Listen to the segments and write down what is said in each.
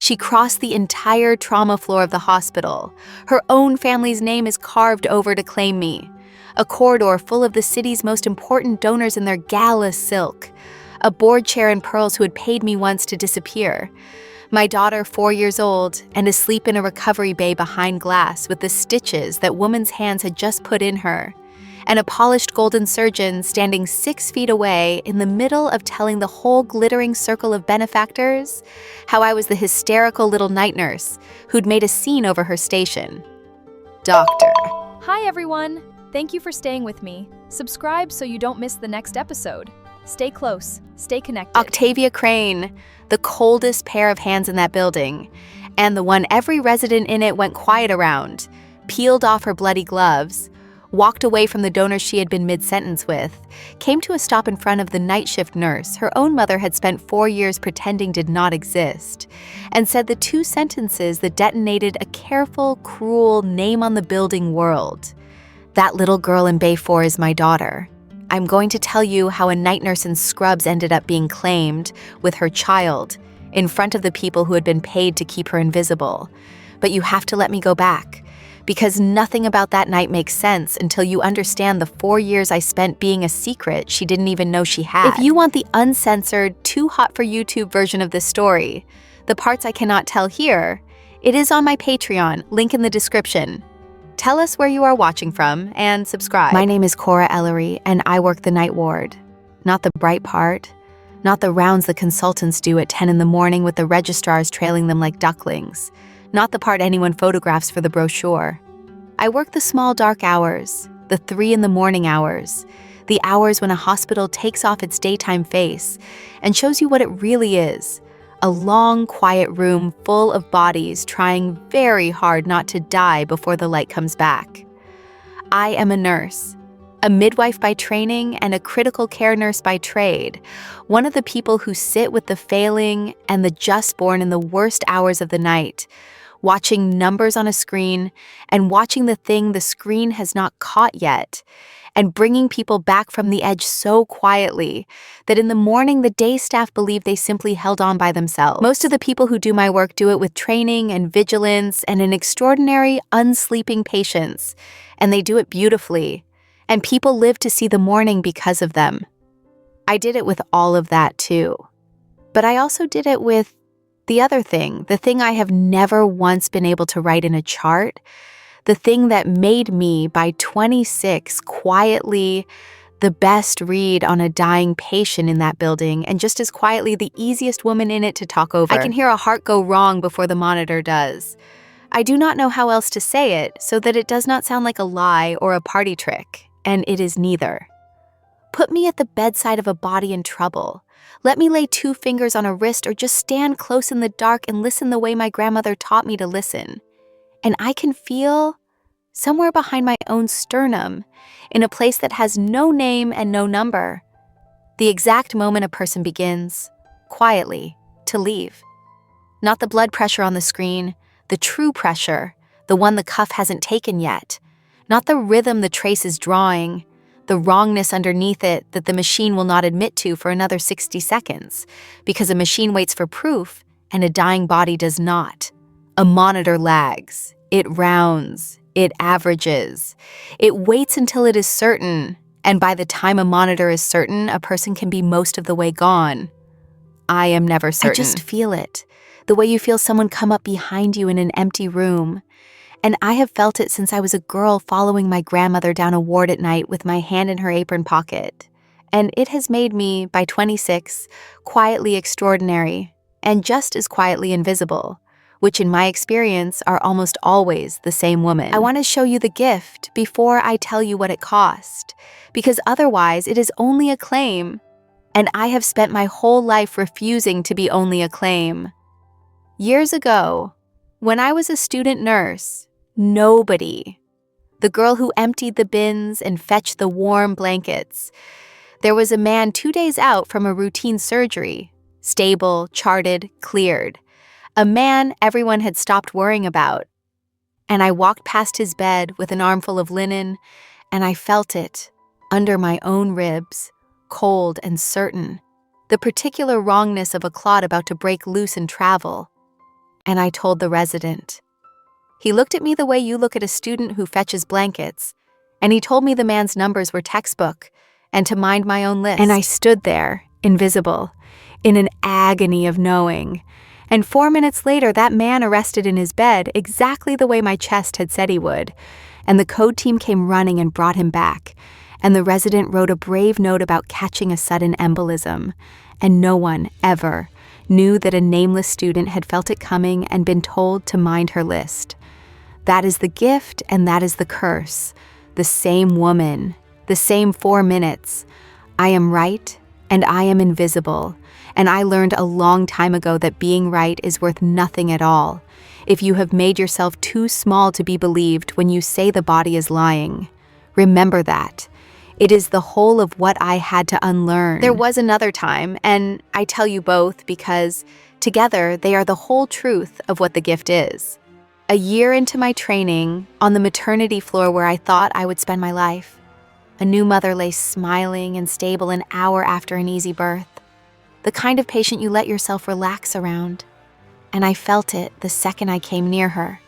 She crossed the entire trauma floor of the hospital. Her own family's name is carved over to claim me. A corridor full of the city's most important donors in their gala silk. A board chair and pearls who had paid me once to disappear. My daughter, 4 years old, and asleep in a recovery bay behind glass with the stitches that woman's hands had just put in her. And a polished golden surgeon standing 6 feet away in the middle of telling the whole glittering circle of benefactors how I was the hysterical little night nurse who'd made a scene over her station. Doctor. Hi everyone! Thank you for staying with me. Subscribe so you don't miss the next episode. Stay close, stay connected. Octavia Crane, the coldest pair of hands in that building, and the one every resident in it went quiet around, peeled off her bloody gloves, walked away from the donor she had been mid-sentence with, came to a stop in front of the night shift nurse her own mother had spent 4 years pretending did not exist, and said the 2 sentences that detonated a careful, cruel, name-on-the-building world. That little girl in Bay 4 is my daughter. I'm going to tell you how a night nurse in scrubs ended up being claimed, with her child, in front of the people who had been paid to keep her invisible. But you have to let me go back, because nothing about that night makes sense until you understand the 4 years I spent being a secret she didn't even know she had. If you want the uncensored, too hot for YouTube version of this story, the parts I cannot tell here, it is on my Patreon, link in the description. Tell us where you are watching from and subscribe. My name is Cora Ellery, and I work the night ward. Not the bright part, not the rounds the consultants do at 10 in the morning with the registrars trailing them like ducklings, not the part anyone photographs for the brochure. I work the small dark hours, the 3 in the morning hours, the hours when a hospital takes off its daytime face and shows you what it really is. A long, quiet room full of bodies trying very hard not to die before the light comes back. I am a nurse, a midwife by training and a critical care nurse by trade, one of the people who sit with the failing and the just born in the worst hours of the night, watching numbers on a screen and watching the thing the screen has not caught yet, and bringing people back from the edge so quietly that in the morning the day staff believe they simply held on by themselves. Most of the people who do my work do it with training and vigilance and an extraordinary unsleeping patience, and they do it beautifully, and people live to see the morning because of them. I did it with all of that too. But I also did it with the other thing, the thing I have never once been able to write in a chart, the thing that made me, by 26, quietly the best read on a dying patient in that building, and just as quietly the easiest woman in it to talk over. I can hear a heart go wrong before the monitor does. I do not know how else to say it so that it does not sound like a lie or a party trick, and it is neither. Put me at the bedside of a body in trouble. Let me lay 2 fingers on a wrist or just stand close in the dark and listen the way my grandmother taught me to listen. And I can feel, somewhere behind my own sternum, in a place that has no name and no number, the exact moment a person begins, quietly, to leave. Not the blood pressure on the screen, the true pressure, the one the cuff hasn't taken yet. Not the rhythm the trace is drawing, the wrongness underneath it that the machine will not admit to for another 60 seconds, because a machine waits for proof and a dying body does not. A monitor lags, it rounds, it averages, it waits until it is certain, and by the time a monitor is certain, a person can be most of the way gone. I am never certain. I just feel it, the way you feel someone come up behind you in an empty room. And I have felt it since I was a girl following my grandmother down a ward at night with my hand in her apron pocket. And it has made me, by 26, quietly extraordinary, and just as quietly invisible, which in my experience are almost always the same woman. I want to show you the gift before I tell you what it cost, because otherwise it is only a claim, and I have spent my whole life refusing to be only a claim. Years ago, when I was a student nurse, nobody, the girl who emptied the bins and fetched the warm blankets, there was a man 2 days out from a routine surgery, stable, charted, cleared. A man everyone had stopped worrying about. And I walked past his bed with an armful of linen, and I felt it, under my own ribs, cold and certain, the particular wrongness of a clot about to break loose and travel. and I told the resident. He looked at me the way you look at a student who fetches blankets, and he told me the man's numbers were textbook and to mind my own list. And I stood there, invisible, in an agony of knowing. And 4 minutes later, that man arrested in his bed exactly the way my chest had said he would, and the code team came running and brought him back, and the resident wrote a brave note about catching a sudden embolism, and no one, ever, knew that a nameless student had felt it coming and been told to mind her list. That is the gift and that is the curse. The same woman, the same 4 minutes. I am right and I am invisible, and I learned a long time ago that being right is worth nothing at all if you have made yourself too small to be believed when you say the body is lying. Remember that. It is the whole of what I had to unlearn. There was another time, and I tell you both because together they are the whole truth of what the gift is. A year into my training, on the maternity floor where I thought I would spend my life, a new mother lay smiling and stable an hour after an easy birth, the kind of patient you let yourself relax around. And I felt it the second I came near her.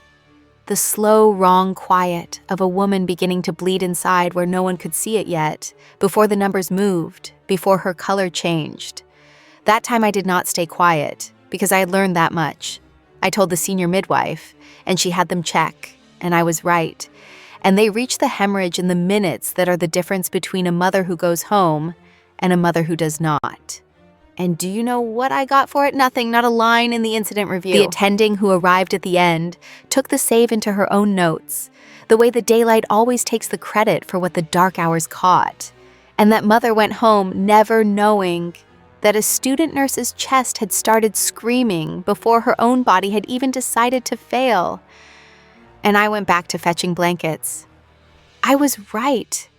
The slow, wrong quiet of a woman beginning to bleed inside where no one could see it yet, before the numbers moved, before her color changed. That time I did not stay quiet, because I had learned that much. I told the senior midwife, and she had them check, and I was right. And they reached the hemorrhage in the minutes that are the difference between a mother who goes home and a mother who does not. And do you know what I got for it? Nothing, not a line in the incident review. The attending who arrived at the end took the save into her own notes, the way the daylight always takes the credit for what the dark hours caught. And that mother went home never knowing that a student nurse's chest had started screaming before her own body had even decided to fail. And I went back to fetching blankets. I was right,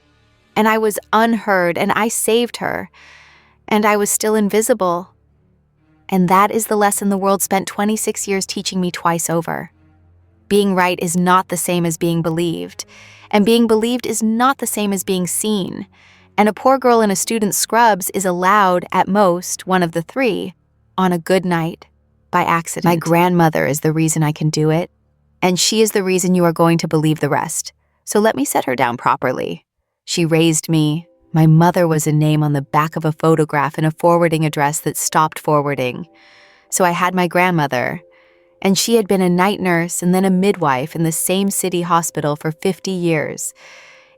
and I was unheard, and I saved her. And I was still invisible. And that is the lesson the world spent 26 years teaching me twice over. Being right is not the same as being believed, and being believed is not the same as being seen. And a poor girl in a student's scrubs is allowed, at most, one of the three, on a good night, by accident. My grandmother is the reason I can do it, and she is the reason you are going to believe the rest. So let me set her down properly. She raised me. My mother was a name on the back of a photograph in a forwarding address that stopped forwarding. So I had my grandmother, and she had been a night nurse and then a midwife in the same city hospital for 50 years,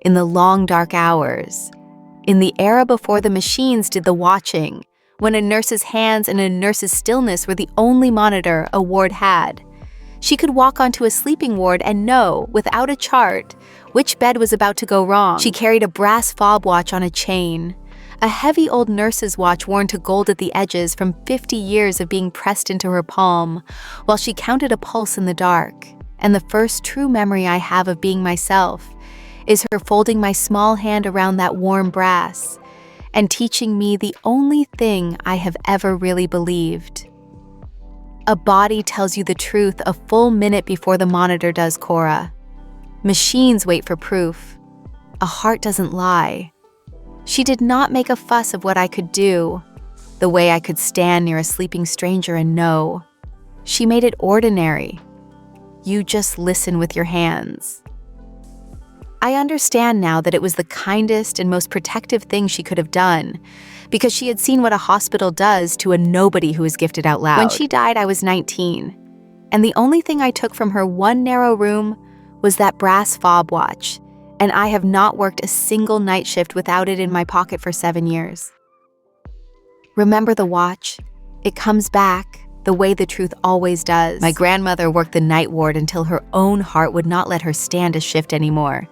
in the long dark hours, in the era before the machines did the watching, when a nurse's hands and a nurse's stillness were the only monitor a ward had. She could walk onto a sleeping ward and know, without a chart, which bed was about to go wrong. She carried a brass fob watch on a chain, a heavy old nurse's watch worn to gold at the edges from 50 years of being pressed into her palm, while she counted a pulse in the dark. And the first true memory I have of being myself is her folding my small hand around that warm brass and teaching me the only thing I have ever really believed. A body tells you the truth a full minute before the monitor does, Cora. Machines wait for proof. A heart doesn't lie. She did not make a fuss of what I could do, the way I could stand near a sleeping stranger and know. She made it ordinary. You just listen with your hands. I understand now that it was the kindest and most protective thing she could have done, because she had seen what a hospital does to a nobody who is gifted out loud. When she died, I was 19, and the only thing I took from her one narrow room was that brass fob watch, and I have not worked a single night shift without it in my pocket for 7 years. Remember the watch? It comes back the way the truth always does. My grandmother worked the night ward until her own heart would not let her stand a shift anymore.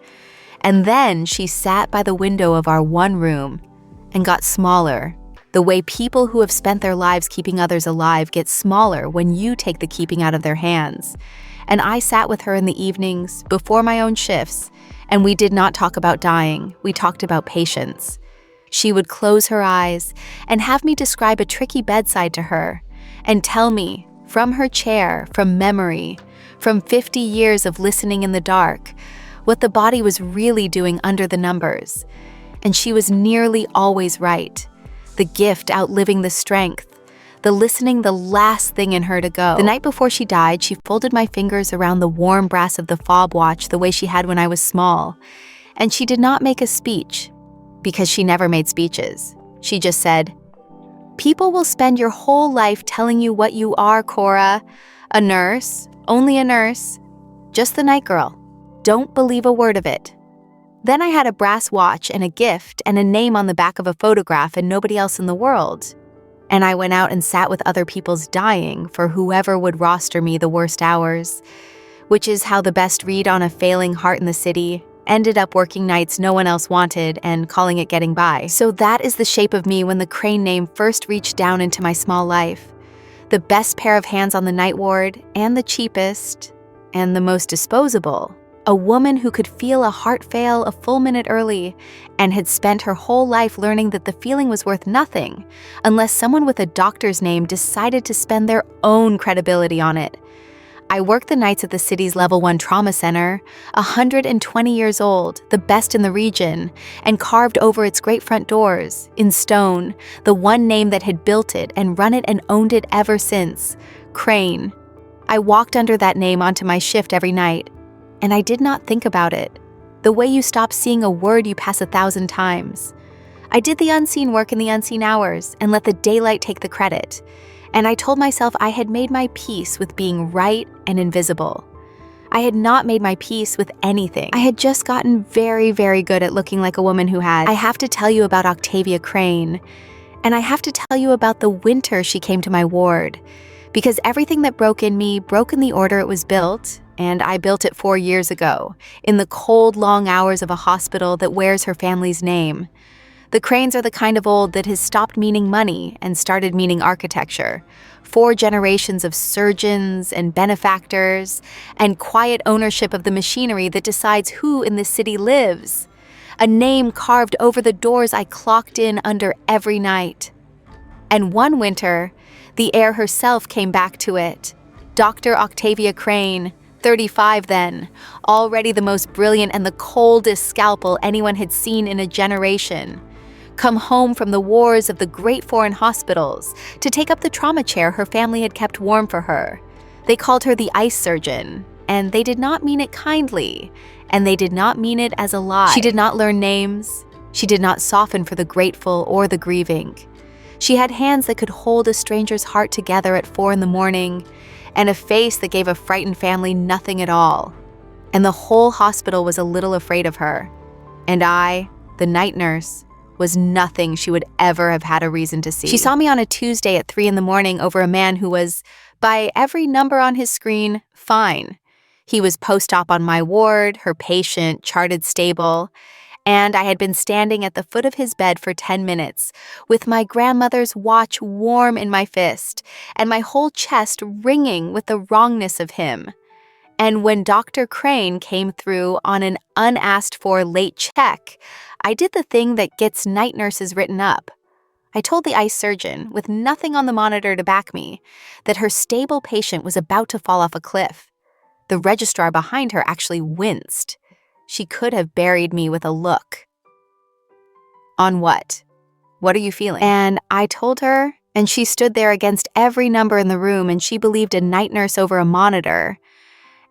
And then she sat by the window of our one room and got smaller, the way people who have spent their lives keeping others alive get smaller when you take the keeping out of their hands. And I sat with her in the evenings, before my own shifts, and we did not talk about dying, we talked about patience. She would close her eyes and have me describe a tricky bedside to her, and tell me, from her chair, from memory, from 50 years of listening in the dark, what the body was really doing under the numbers. And she was nearly always right. The gift outliving the strength, the listening the last thing in her to go. The night before she died, she folded my fingers around the warm brass of the fob watch the way she had when I was small. And she did not make a speech, because she never made speeches. She just said, "People will spend your whole life telling you what you are, Cora. A nurse, only a nurse. Just the night girl. Don't believe a word of it." Then I had a brass watch and a gift and a name on the back of a photograph and nobody else in the world. And I went out and sat with other people's dying for whoever would roster me the worst hours, which is how the best read on a failing heart in the city ended up working nights no one else wanted and calling it getting by. So that is the shape of me when the Crane name first reached down into my small life. The best pair of hands on the night ward, and the cheapest, and the most disposable. A woman who could feel a heart fail a full minute early and had spent her whole life learning that the feeling was worth nothing unless someone with a doctor's name decided to spend their own credibility on it. I worked the nights at the city's Level 1 trauma center, 120 years old, the best in the region, and carved over its great front doors, in stone, the one name that had built it and run it and owned it ever since, Crane. I walked under that name onto my shift every night, and I did not think about it, the way you stop seeing a word you pass 1,000 times. I did the unseen work in the unseen hours and let the daylight take the credit. And I told myself I had made my peace with being right and invisible. I had not made my peace with anything. I had just gotten very, very good at looking like a woman who had. I have to tell you about Octavia Crane, and I have to tell you about the winter she came to my ward, because everything that broke in me broke in the order it was built, and I built it 4 years ago, in the cold, long hours of a hospital that wears her family's name. The Cranes are the kind of old that has stopped meaning money and started meaning architecture. 4 generations of surgeons and benefactors and quiet ownership of the machinery that decides who in this city lives. A name carved over the doors I clocked in under every night. And one winter, the heir herself came back to it. Dr. Octavia Crane, 35 then, already the most brilliant and the coldest scalpel anyone had seen in a generation. Come home from the wars of the great foreign hospitals to take up the trauma chair her family had kept warm for her. They called her the ice surgeon, and they did not mean it kindly, and they did not mean it as a lie. She did not learn names. She did not soften for the grateful or the grieving. She had hands that could hold a stranger's heart together at 4 in the morning, and a face that gave a frightened family nothing at all. And the whole hospital was a little afraid of her. And I, the night nurse, was nothing she would ever have had a reason to see. She saw me on a Tuesday at 3 in the morning over a man who was, by every number on his screen, fine. He was post-op on my ward, her patient, charted stable, and I had been standing at the foot of his bed for 10 minutes, with my grandmother's watch warm in my fist, and my whole chest ringing with the wrongness of him. And when Dr. Crane came through on an unasked-for late check, I did the thing that gets night nurses written up. I told the ice surgeon, with nothing on the monitor to back me, that her stable patient was about to fall off a cliff. The registrar behind her actually winced. She could have buried me with a look. On what? What are you feeling? And I told her, and she stood there against every number in the room, and she believed a night nurse over a monitor.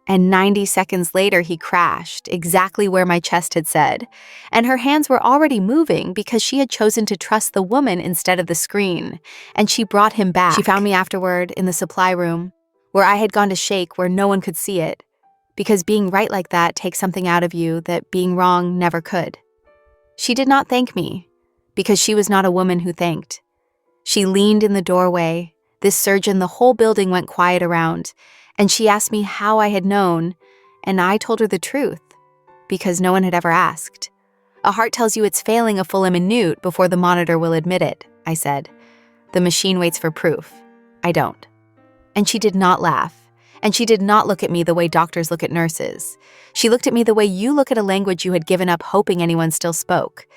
And 90 seconds later, he crashed, exactly where my chest had said. And her hands were already moving because she had chosen to trust the woman instead of the screen. And she brought him back. She found me afterward in the supply room, where I had gone to shake where no one could see it. Because being right like that takes something out of you that being wrong never could. She did not thank me, because she was not a woman who thanked. She leaned in the doorway. This surgeon, the whole building went quiet around. And she asked me how I had known, and I told her the truth, because no one had ever asked. A heart tells you it's failing a full minute before the monitor will admit it, I said. The machine waits for proof. I don't. And she did not laugh, and she did not look at me the way doctors look at nurses. She looked at me the way you look at a language you had given up hoping anyone still spoke.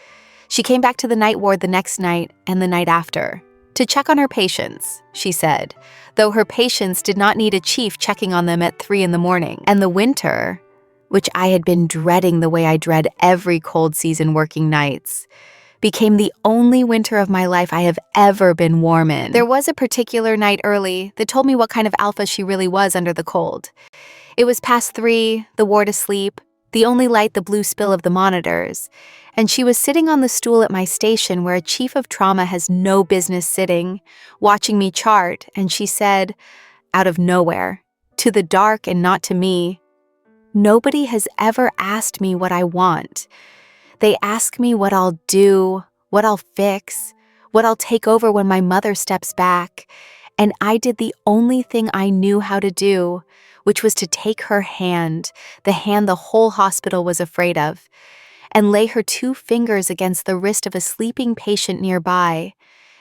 She came back to the night ward the next night and the night after. To check on her patients, she said, though her patients did not need a chief checking on them at 3 in the morning. And the winter, which I had been dreading the way I dread every cold season working nights, became the only winter of my life I have ever been warm in. There was a particular night early that told me what kind of alpha she really was under the cold. It was past 3, the ward asleep, the only light the blue spill of the monitors, and she was sitting on the stool at my station where a chief of trauma has no business sitting, watching me chart, and she said, out of nowhere, to the dark and not to me, "Nobody has ever asked me what I want. They ask me what I'll do, what I'll fix, what I'll take over when my mother steps back, and I did the only thing I knew how to do, which was to take her hand, the hand the whole hospital was afraid of, and lay her 2 fingers against the wrist of a sleeping patient nearby,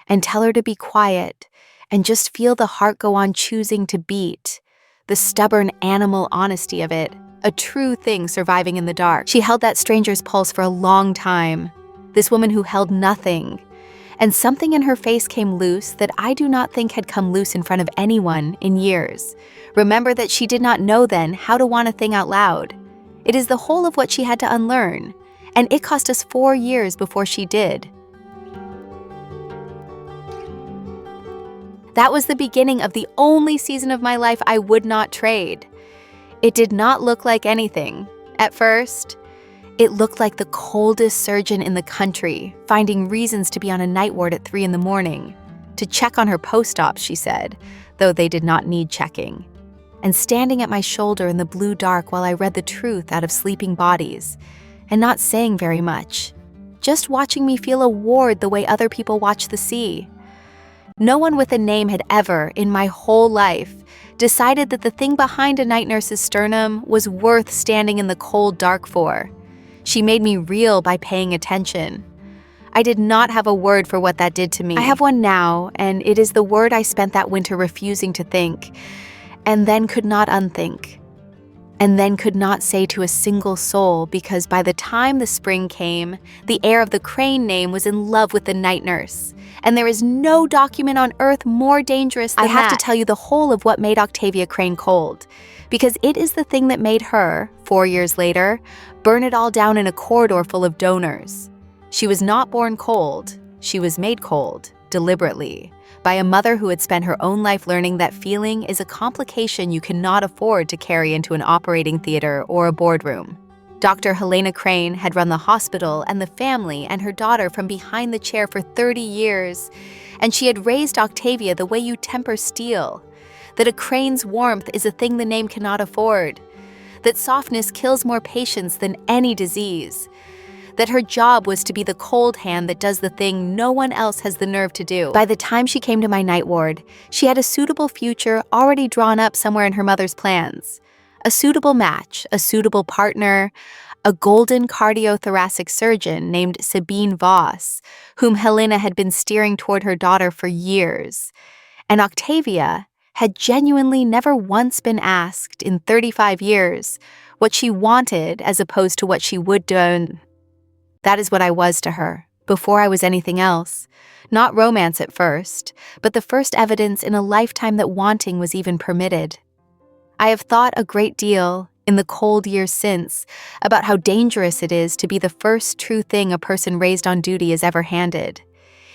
and tell her to be quiet, and just feel the heart go on choosing to beat, the stubborn animal honesty of it, a true thing surviving in the dark." She held that stranger's pulse for a long time, this woman who held nothing, and something in her face came loose that I do not think had come loose in front of anyone in years. Remember that she did not know then how to want a thing out loud. It is the whole of what she had to unlearn, and it cost us 4 years before she did. That was the beginning of the only season of my life I would not trade. It did not look like anything. At first, it looked like the coldest surgeon in the country, finding reasons to be on a night ward at 3 in the morning, to check on her post-ops, she said, though they did not need checking, and standing at my shoulder in the blue dark while I read the truth out of sleeping bodies, and not saying very much, just watching me feel a ward the way other people watch the sea. No one with a name had ever, in my whole life, decided that the thing behind a night nurse's sternum was worth standing in the cold dark for. She made me real by paying attention. I did not have a word for what that did to me. I have one now, and it is the word I spent that winter refusing to think, and then could not unthink, and then could not say to a single soul, because by the time the spring came, the heir of the Crane name was in love with the night nurse, and there is no document on earth more dangerous than that. I have to tell you the whole of what made Octavia Crane cold, because it is the thing that made her, 4 years later, burn it all down in a corridor full of donors. She was not born cold, she was made cold, deliberately, by a mother who had spent her own life learning that feeling is a complication you cannot afford to carry into an operating theater or a boardroom. Dr. Helena Crane had run the hospital and the family and her daughter from behind the chair for 30 years, and she had raised Octavia the way you temper steel, that a Crane's warmth is a thing the name cannot afford, that softness kills more patients than any disease, that her job was to be the cold hand that does the thing no one else has the nerve to do. By the time she came to my night ward, she had a suitable future already drawn up somewhere in her mother's plans. A suitable match, a suitable partner, a golden cardiothoracic surgeon named Sabine Voss, whom Helena had been steering toward her daughter for years. And Octavia had genuinely never once been asked in 35 years what she wanted as opposed to what she would do. That is what I was to her, before I was anything else. Not romance at first, but the first evidence in a lifetime that wanting was even permitted. I have thought a great deal, in the cold years since, about how dangerous it is to be the first true thing a person raised on duty is ever handed.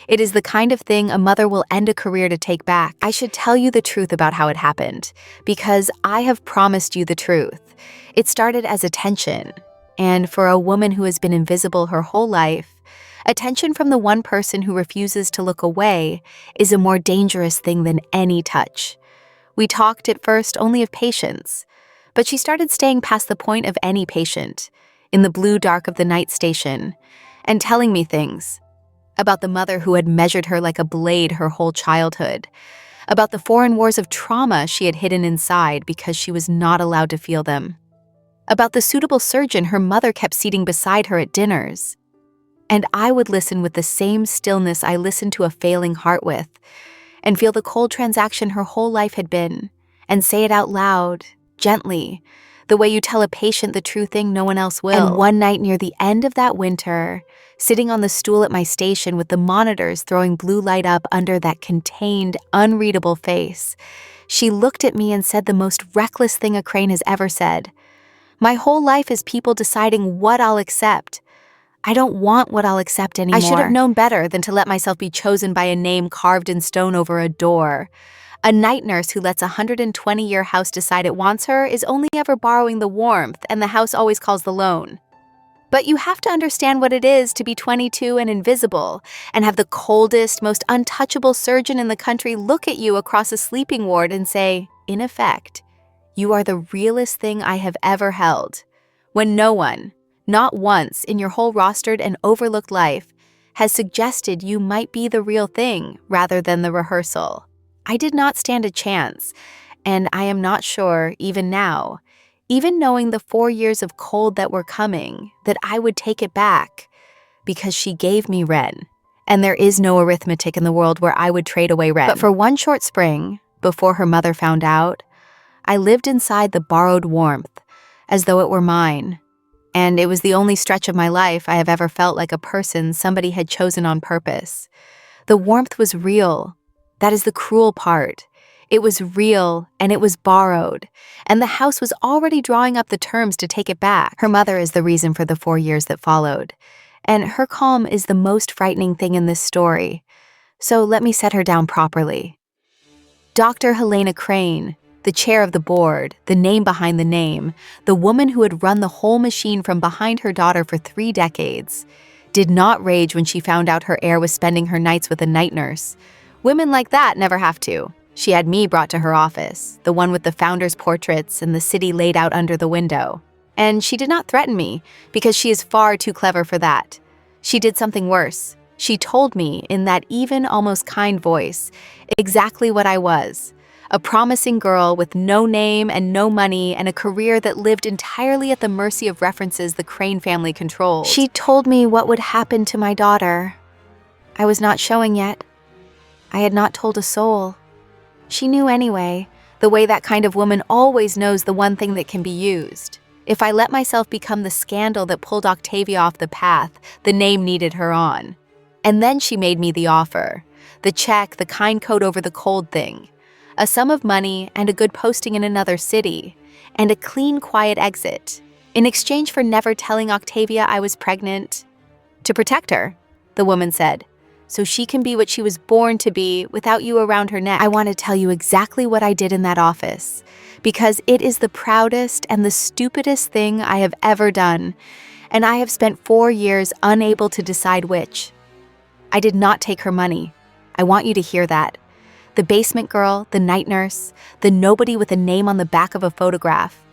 It is the kind of thing a mother will end a career to take back. I should tell you the truth about how it happened, because I have promised you the truth. It started as attention. And for a woman who has been invisible her whole life, attention from the one person who refuses to look away is a more dangerous thing than any touch. We talked at first only of patients, but she started staying past the point of any patient, in the blue dark of the night station, and telling me things about the mother who had measured her like a blade her whole childhood, about the foreign wars of trauma she had hidden inside because she was not allowed to feel them, about the suitable surgeon her mother kept seating beside her at dinners. And I would listen with the same stillness I listened to a failing heart with, and feel the cold transaction her whole life had been, and say it out loud, gently, the way you tell a patient the true thing no one else will. And one night near the end of that winter, sitting on the stool at my station with the monitors throwing blue light up under that contained, unreadable face, she looked at me and said the most reckless thing a Crane has ever said. My whole life is people deciding what I'll accept. I don't want what I'll accept anymore. I should have known better than to let myself be chosen by a name carved in stone over a door. A night nurse who lets a 120-year house decide it wants her is only ever borrowing the warmth, and the house always calls the loan. But you have to understand what it is to be 22 and invisible, and have the coldest, most untouchable surgeon in the country look at you across a sleeping ward and say, in effect, you are the realest thing I have ever held. When no one, not once in your whole rostered and overlooked life, has suggested you might be the real thing rather than the rehearsal. I did not stand a chance, and I am not sure, even now, even knowing the 4 years of cold that were coming, that I would take it back, because she gave me Ren, and there is no arithmetic in the world where I would trade away Ren. But for one short spring, before her mother found out, I lived inside the borrowed warmth, as though it were mine, and it was the only stretch of my life I have ever felt like a person somebody had chosen on purpose. The warmth was real. That is the cruel part. It was real, and it was borrowed, and the house was already drawing up the terms to take it back. Her mother is the reason for the 4 years that followed, and her calm is the most frightening thing in this story. So let me set her down properly. Dr. Helena Crane, the chair of the board, the name behind the name, the woman who had run the whole machine from behind her daughter for 3 decades, did not rage when she found out her heir was spending her nights with a night nurse. Women like that never have to. She had me brought to her office, the one with the founders' portraits and the city laid out under the window. And she did not threaten me, because she is far too clever for that. She did something worse. She told me, in that even, almost kind voice, exactly what I was. A promising girl with no name and no money and a career that lived entirely at the mercy of references the Crane family controlled. She told me what would happen to my daughter. I was not showing yet. I had not told a soul. She knew anyway, the way that kind of woman always knows the one thing that can be used. If I let myself become the scandal that pulled Octavia off the path the name needed her on. And then she made me the offer, the check, the kind coat over the cold thing, a sum of money and a good posting in another city, and a clean, quiet exit, in exchange for never telling Octavia I was pregnant. To protect her, the woman said, so she can be what she was born to be without you around her neck. I want to tell you exactly what I did in that office, because it is the proudest and the stupidest thing I have ever done, and I have spent 4 years unable to decide which. I did not take her money. I want you to hear that. The basement girl, the night nurse, the nobody with a name on the back of a photograph.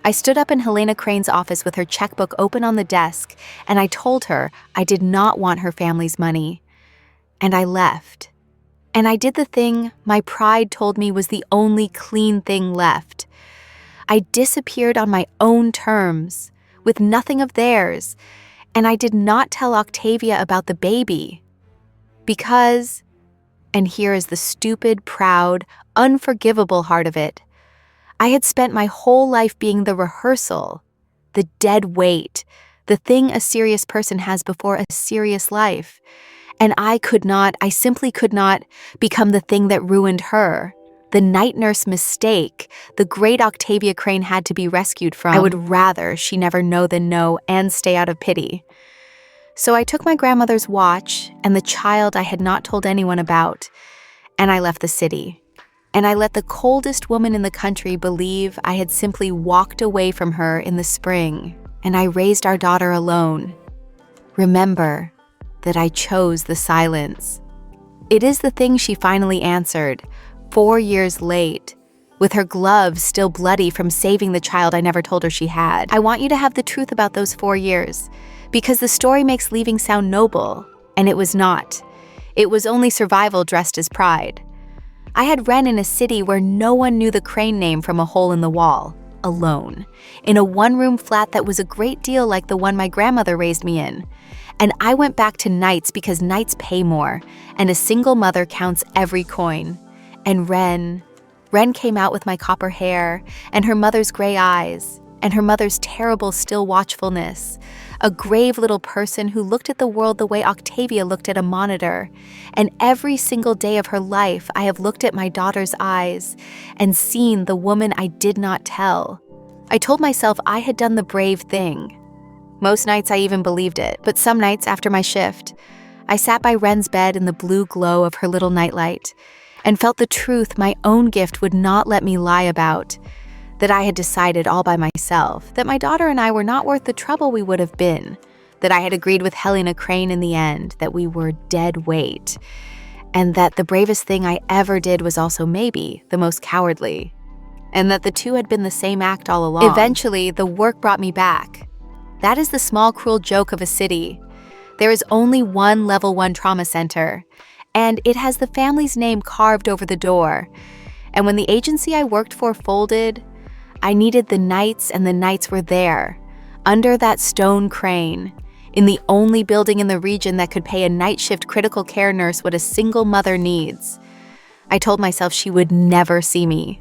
I stood up in Helena Crane's office with her checkbook open on the desk, and I told her I did not want her family's money. And I left. And I did the thing my pride told me was the only clean thing left. I disappeared on my own terms, with nothing of theirs, and I did not tell Octavia about the baby. Because, and here is the stupid, proud, unforgivable heart of it, I had spent my whole life being the rehearsal, the dead weight, the thing a serious person has before a serious life. And I simply could not become the thing that ruined her, the night nurse mistake the great Octavia Crane had to be rescued from. I would rather she never know than know and stay out of pity. So I took my grandmother's watch and the child I had not told anyone about, and I left the city. And I let the coldest woman in the country believe I had simply walked away from her in the spring, and I raised our daughter alone. Remember that I chose the silence. It is the thing she finally answered, 4 years late, with her gloves still bloody from saving the child I never told her she had. I want you to have the truth about those 4 years, because the story makes leaving sound noble, and it was not. It was only survival dressed as pride. I had Ren in a city where no one knew the Crane name from a hole in the wall, alone, in a one-room flat that was a great deal like the one my grandmother raised me in. And I went back to nights because nights pay more, and a single mother counts every coin. And Ren came out with my copper hair, and her mother's gray eyes, and her mother's terrible still watchfulness. A grave little person who looked at the world the way Octavia looked at a monitor. And every single day of her life, I have looked at my daughter's eyes and seen the woman I did not tell. I told myself I had done the brave thing. Most nights I even believed it, but some nights after my shift, I sat by Wren's bed in the blue glow of her little nightlight and felt the truth my own gift would not let me lie about, that I had decided all by myself that my daughter and I were not worth the trouble we would have been, that I had agreed with Helena Crane in the end that we were dead weight, and that the bravest thing I ever did was also maybe the most cowardly, and that the two had been the same act all along. Eventually, the work brought me back. That is the small, cruel joke of a city. There is only one level 1 trauma center, and it has the family's name carved over the door. And when the agency I worked for folded, I needed the nights, and the nights were there, under that stone crane, in the only building in the region that could pay a night shift critical care nurse what a single mother needs. I told myself she would never see me.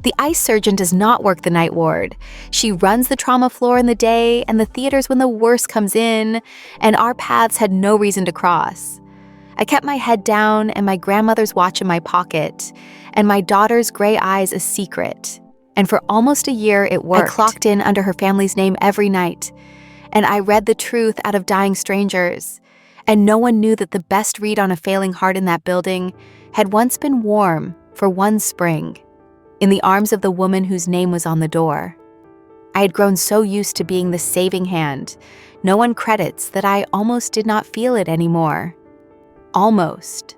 The ICE surgeon does not work the night ward. She runs the trauma floor in the day and the theaters when the worst comes in, and our paths had no reason to cross. I kept my head down and my grandmother's watch in my pocket, and my daughter's gray eyes a secret. And for almost a year, it worked. I clocked in under her family's name every night, and I read the truth out of dying strangers. And no one knew that the best read on a failing heart in that building had once been warm for one spring, in the arms of the woman whose name was on the door. I had grown so used to being the saving hand, no one credits, that I almost did not feel it anymore. Almost.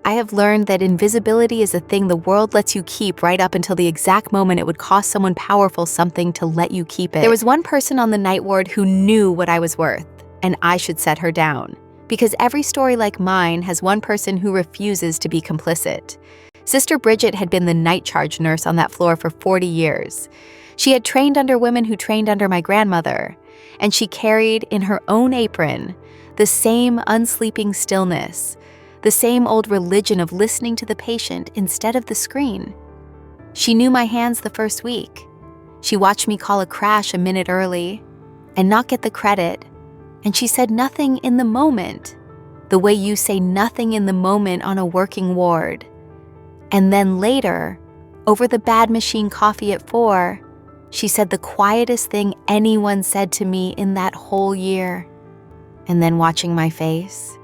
I have learned that invisibility is a thing the world lets you keep right up until the exact moment it would cost someone powerful something to let you keep it. There was one person on the night ward who knew what I was worth, and I should set her down. Because every story like mine has one person who refuses to be complicit. Sister Bridget had been the night charge nurse on that floor for 40 years. She had trained under women who trained under my grandmother, and she carried in her own apron the same unsleeping stillness, the same old religion of listening to the patient instead of the screen. She knew my hands the first week. She watched me call a crash a minute early and not get the credit, and she said nothing in the moment, the way you say nothing in the moment on a working ward. And then later, over the bad machine coffee at 4, she said the quietest thing anyone said to me in that whole year. And then watching my face,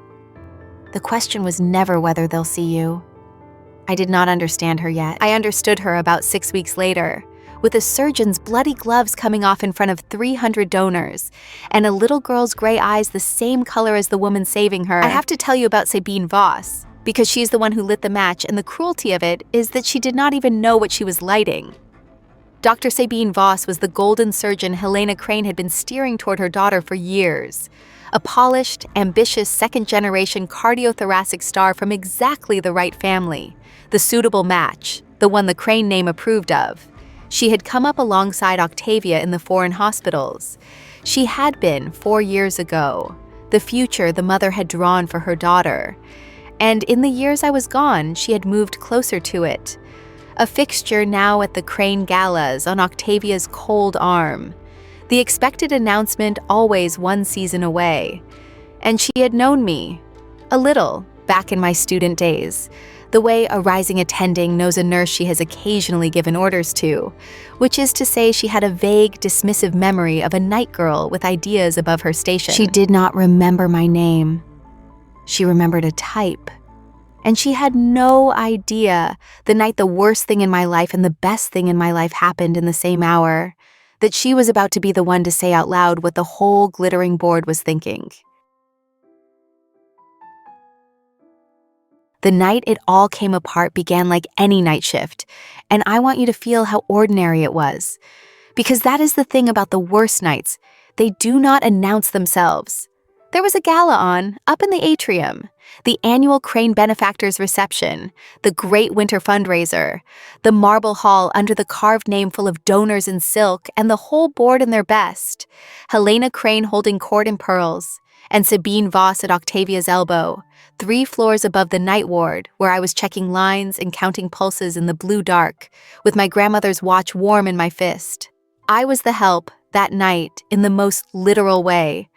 the question was never whether they'll see you. I did not understand her yet. I understood her about 6 weeks later, with a surgeon's bloody gloves coming off in front of 300 donors, and a little girl's gray eyes the same color as the woman saving her. I have to tell you about Sabine Voss, because she's the one who lit the match, and the cruelty of it is that she did not even know what she was lighting. Dr. Sabine Voss was the golden surgeon Helena Crane had been steering toward her daughter for years. A polished, ambitious second-generation cardiothoracic star from exactly the right family, the suitable match, the one the Crane name approved of. She had come up alongside Octavia in the foreign hospitals. She had been 4 years ago, the future the mother had drawn for her daughter. And in the years I was gone, she had moved closer to it. A fixture now at the Crane galas on Octavia's cold arm. The expected announcement always one season away. And she had known me, a little, back in my student days, the way a rising attending knows a nurse she has occasionally given orders to, which is to say she had a vague, dismissive memory of a night girl with ideas above her station. She did not remember my name. She remembered a type. And she had no idea the night the worst thing in my life and the best thing in my life happened in the same hour, that she was about to be the one to say out loud what the whole glittering board was thinking. The night it all came apart began like any night shift, and I want you to feel how ordinary it was. Because that is the thing about the worst nights. They do not announce themselves. There was a gala on, up in the atrium, the annual Crane Benefactors reception, the great winter fundraiser, the marble hall under the carved name full of donors in silk, and the whole board in their best, Helena Crane holding court in pearls, and Sabine Voss at Octavia's elbow, 3 floors above the night ward, where I was checking lines and counting pulses in the blue dark, with my grandmother's watch warm in my fist. I was the help, that night, in the most literal way.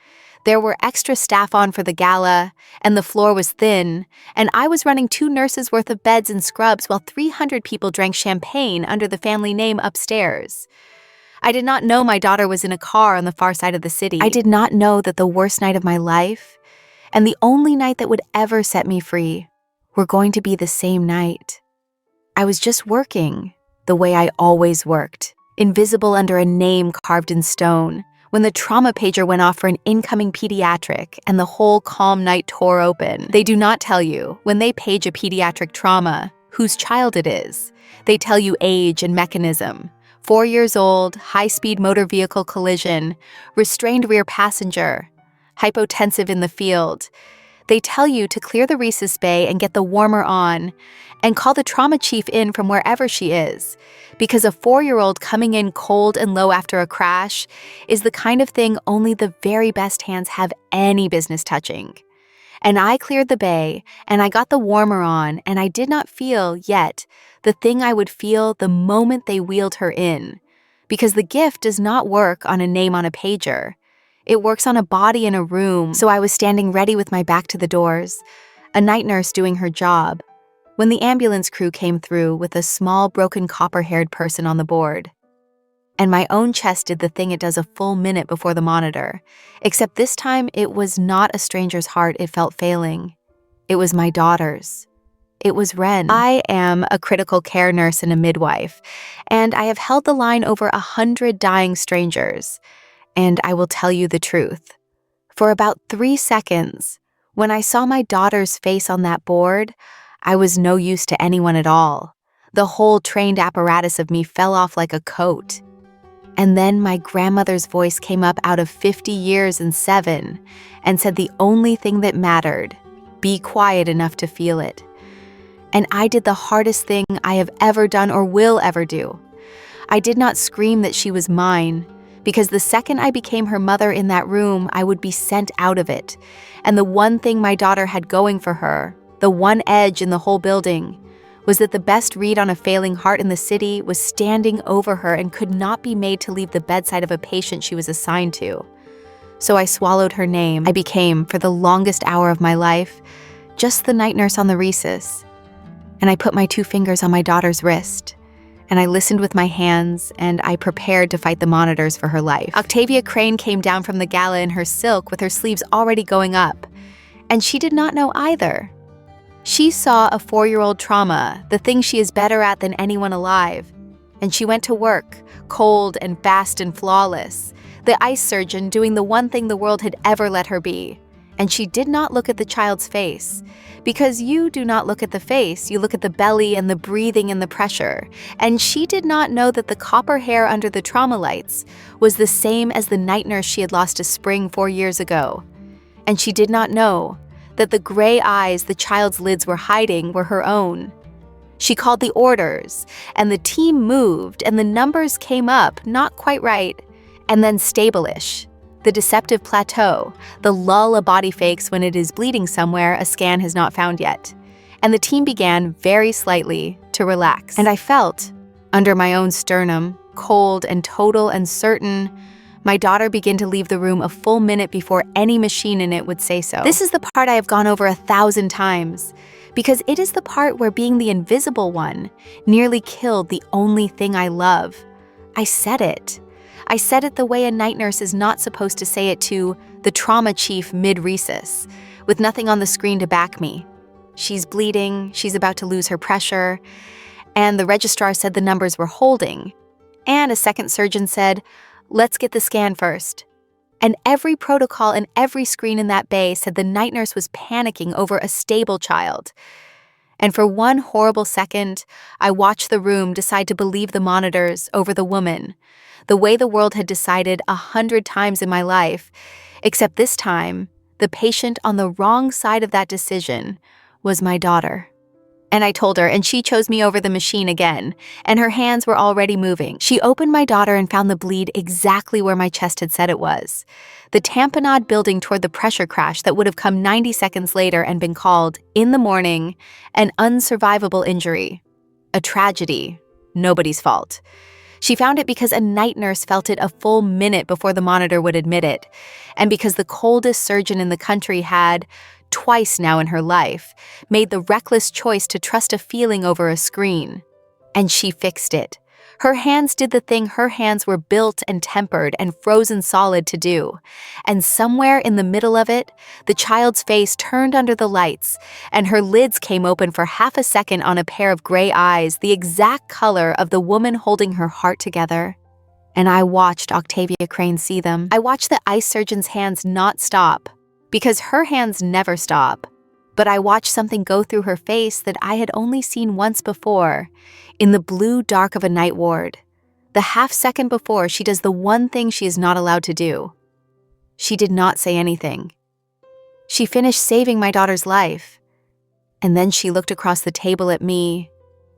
There were extra staff on for the gala, and the floor was thin, and I was running 2 nurses' worth of beds and scrubs while 300 people drank champagne under the family name upstairs. I did not know my daughter was in a car on the far side of the city. I did not know that the worst night of my life, and the only night that would ever set me free, were going to be the same night. I was just working the way I always worked, invisible under a name carved in stone, when the trauma pager went off for an incoming pediatric and the whole calm night tore open. They do not tell you, when they page a pediatric trauma, whose child it is. They tell you age and mechanism. 4 years old, high-speed motor vehicle collision, restrained rear passenger, hypotensive in the field. They tell you to clear the rhesus bay and get the warmer on, and call the trauma chief in from wherever she is, because a 4-year-old coming in cold and low after a crash is the kind of thing only the very best hands have any business touching. And I cleared the bay, and I got the warmer on, and I did not feel, yet, the thing I would feel the moment they wheeled her in, because the gift does not work on a name on a pager. It works on a body in a room, so I was standing ready with my back to the doors, a night nurse doing her job, when the ambulance crew came through with a small, broken, copper-haired person on the board. And my own chest did the thing it does a full minute before the monitor, except this time it was not a stranger's heart it felt failing. It was my daughter's. It was Ren. I am a critical care nurse and a midwife, and I have held the line over 100 dying strangers. And I will tell you the truth. For about 3 seconds, when I saw my daughter's face on that board, I was no use to anyone at all. The whole trained apparatus of me fell off like a coat. And then my grandmother's voice came up out of 50 years and 7 and said the only thing that mattered, be quiet enough to feel it. And I did the hardest thing I have ever done or will ever do. I did not scream that she was mine, because the second I became her mother in that room, I would be sent out of it. And the one thing my daughter had going for her, the one edge in the whole building, was that the best read on a failing heart in the city was standing over her and could not be made to leave the bedside of a patient she was assigned to. So I swallowed her name. I became, for the longest hour of my life, just the night nurse on the rhesus. And I put my 2 fingers on my daughter's wrist, and I listened with my hands, and I prepared to fight the monitors for her life. Octavia Crane came down from the gala in her silk with her sleeves already going up, and she did not know either. She saw a 4-year-old trauma, the thing she is better at than anyone alive, and she went to work, cold and fast and flawless, the ice surgeon doing the one thing the world had ever let her be. And she did not look at the child's face, because you do not look at the face, you look at the belly and the breathing and the pressure. And she did not know that the copper hair under the trauma lights was the same as the night nurse she had lost to Spring 4 years ago. And she did not know that the gray eyes the child's lids were hiding were her own. She called the orders, and the team moved, and the numbers came up, not quite right, and then stable-ish. The deceptive plateau, the lull a body fakes when it is bleeding somewhere a scan has not found yet. And the team began, very slightly, to relax. And I felt, under my own sternum, cold and total and certain, my daughter began to leave the room a full minute before any machine in it would say so. This is the part I have gone over 1,000 times, because it is the part where being the invisible one nearly killed the only thing I love. I said it. I said it the way a night nurse is not supposed to say it to the trauma chief mid-rhesus, with nothing on the screen to back me. She's bleeding, she's about to lose her pressure, and the registrar said the numbers were holding. And a second surgeon said, let's get the scan first. And every protocol and every screen in that bay said the night nurse was panicking over a stable child. And for one horrible second, I watched the room decide to believe the monitors over the woman, the way the world had decided 100 times in my life, except this time, the patient on the wrong side of that decision was my daughter. And I told her, and she chose me over the machine again, and her hands were already moving. She opened my daughter and found the bleed exactly where my chest had said it was, the tamponade building toward the pressure crash that would have come 90 seconds later and been called, in the morning, an unsurvivable injury, a tragedy, nobody's fault. She found it because a night nurse felt it a full minute before the monitor would admit it, and because the coldest surgeon in the country had, twice now in her life, made the reckless choice to trust a feeling over a screen. And she fixed it. Her hands did the thing her hands were built and tempered and frozen solid to do. And somewhere in the middle of it, the child's face turned under the lights, and her lids came open for half a second on a pair of gray eyes, the exact color of the woman holding her heart together. And I watched Octavia Crane see them. I watched the ice surgeon's hands not stop, because her hands never stop. But I watched something go through her face that I had only seen once before, in the blue dark of a night ward. The half second before she does the one thing she is not allowed to do. She did not say anything. She finished saving my daughter's life. And then she looked across the table at me,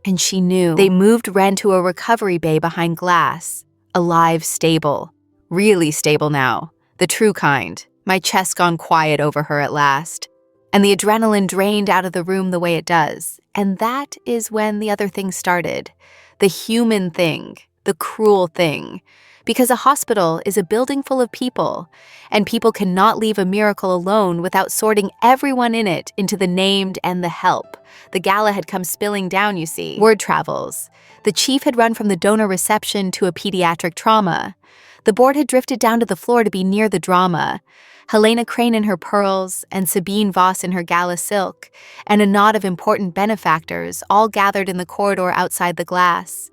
and she knew. They moved Ren to a recovery bay behind glass. Alive, stable. Really stable now. The true kind. My chest gone quiet over her at last. And the adrenaline drained out of the room the way it does. And that is when the other thing started. The human thing. The cruel thing. Because a hospital is a building full of people, and people cannot leave a miracle alone without sorting everyone in it into the named and the help. The gala had come spilling down, you see. Word travels. The chief had run from the donor reception to a pediatric trauma. The board had drifted down to the floor to be near the drama. Helena Crane in her pearls, and Sabine Voss in her gala silk, and a knot of important benefactors all gathered in the corridor outside the glass.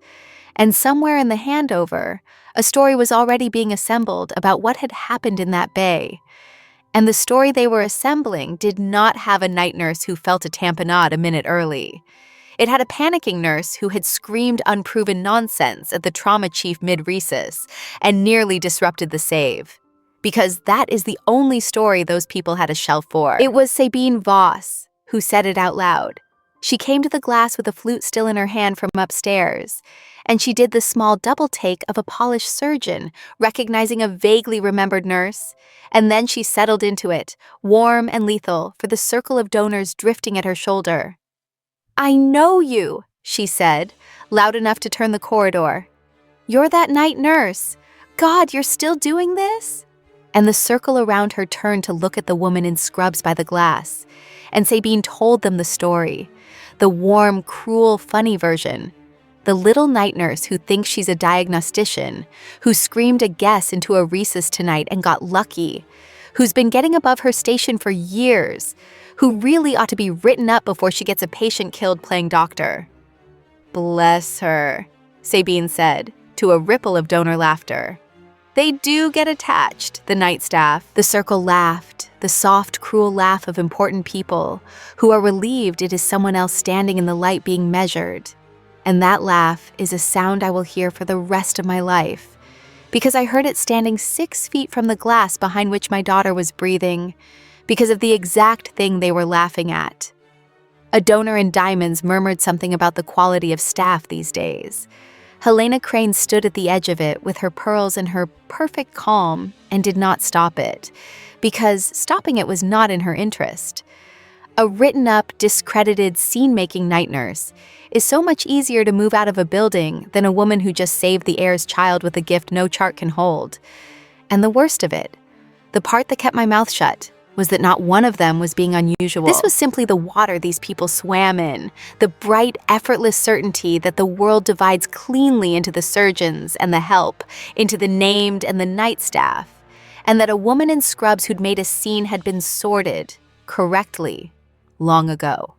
And somewhere in the handover, a story was already being assembled about what had happened in that bay. And the story they were assembling did not have a night nurse who felt a tamponade a minute early. It had a panicking nurse who had screamed unproven nonsense at the trauma chief mid-recess and nearly disrupted the save. Because that is the only story those people had a shelf for. It was Sabine Voss who said it out loud. She came to the glass with a flute still in her hand from upstairs, and she did the small double take of a polished surgeon, recognizing a vaguely remembered nurse, and then she settled into it, warm and lethal, for the circle of donors drifting at her shoulder. "I know you," she said, loud enough to turn the corridor. "You're that night nurse. God, you're still doing this?" And the circle around her turned to look at the woman in scrubs by the glass, and Sabine told them the story, the warm, cruel, funny version. The little night nurse who thinks she's a diagnostician, who screamed a guess into a recess tonight and got lucky, who's been getting above her station for years, who really ought to be written up before she gets a patient killed playing doctor. "Bless her," Sabine said, to a ripple of donor laughter. "They do get attached, the night staff." The circle laughed, the soft, cruel laugh of important people who are relieved it is someone else standing in the light being measured. And that laugh is a sound I will hear for the rest of my life, because I heard it standing 6 feet from the glass behind which my daughter was breathing, because of the exact thing they were laughing at. A donor in diamonds murmured something about the quality of staff these days. Helena Crane stood at the edge of it with her pearls and her perfect calm and did not stop it, because stopping it was not in her interest. A written-up, discredited, scene-making night nurse is so much easier to move out of a building than a woman who just saved the heir's child with a gift no chart can hold. And the worst of it, the part that kept my mouth shut, was that not one of them was being unusual. This was simply the water these people swam in, the bright, effortless certainty that the world divides cleanly into the surgeons and the help, into the named and the night staff, and that a woman in scrubs who'd made a scene had been sorted, correctly, long ago.